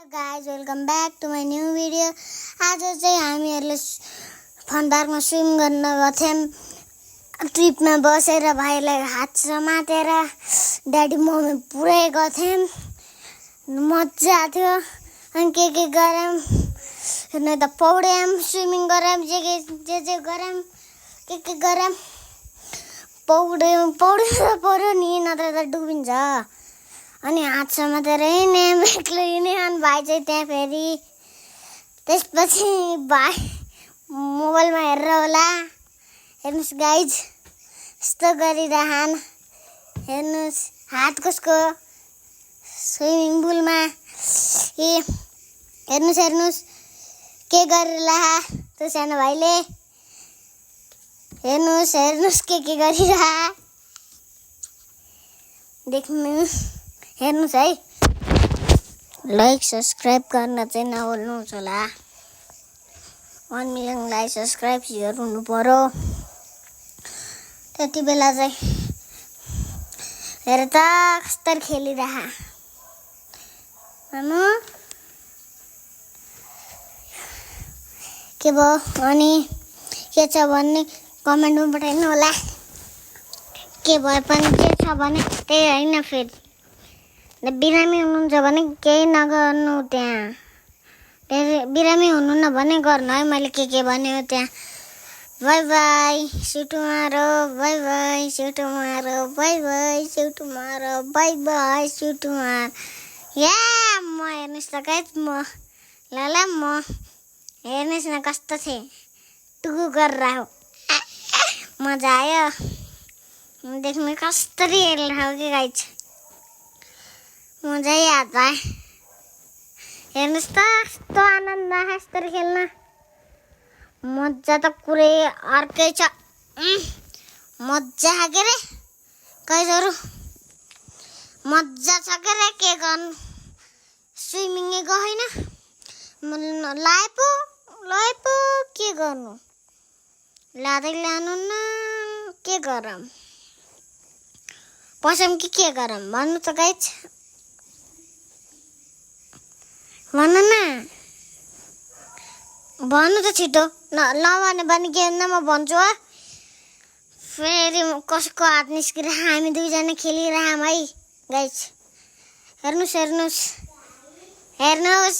Guys welcome back to my new video. आज चाहिँ हामीहरूले फन पार्कमा स्विम गर्न गएको थियौँ। ट्रिपमा बसेर भाइलाई हात समातेर ड्याडी मम्मी पुरै गएको थियौँ। मजा थियो। अनि के गऱ्यौँ न त पौड्यौँ, स्विमिङ गऱ्यौँ, जे गऱ्यौँ, के गऱ्यौँ। पौड्यो पऱ्यो नि, नत्र त डुबिन्छ। अनि हात समातेर हिँड्यौँ एक्लै हिँड्यौँ। अनि भाइ चाहिँ त्यहाँ फेरि त्यसपछि भाइ मोबाइलमा हेरेर होला। हेर्नुहोस् गाइज, यस्तो गरिरहन। हेर्नुहोस् हात कसको स्विमिङ पुलमा। हेर्नुहोस् के गरिरह त्यो सानो भाइले। हेर्नुहोस् के गरिरह। देख्नु हेर्नुहोस् है। लाइक सब्सक्राइब गर्न चाहिँ नभुल्नुहोस् होला। 1 मिलियनलाई सब्सक्राइब हुनु पर्यो। त्यति बेला चाहिँ हेर त कस्तो खेलिरह मामु। के भयो अनि के छ भन्ने कमेन्टमा पठाइदिनु होला। के भए पनि के छ भने त्यही होइन। फेरि बिरामी हुनुहुन्छ भने केही नगर्नु। त्यहाँ बिरामी हुनुहुन्न भने गर्नु है। मैले के भने हो त्यहाँ। Bye bye tomorrow, bye bye tomorrow, bye bye tomorrow, bye bye tomorrow. या म हेर्नुहोस् त गाइस, म म हेर्नुहोस् न कस्तो थिएँ। टुकु गरेर मजा आयो। देख्नु कसरी हेरिरहेको कि गाइस, मजा आता है। हेर्नुहोस् त कस्तो आनन्द आयो यस्तरी खेल्न। मजा त कुरै अर्कै छ। मजा के रे गाइसहरू, मजा छ के रे। के गर्नु, स्विमिङै गएन। लाए पो के गर्नु, लाँदै लानु न के गरौँ। पसौँ कि के गरौँ भन्नु त गाइस, भन्नु न, भन्नु त छिटो। नभने पनि के न म भन्छु है। फेरि कसको हात निस्किएर हामी दुईजना खेलिरहौँ है गाइस। हेर्नुहोस्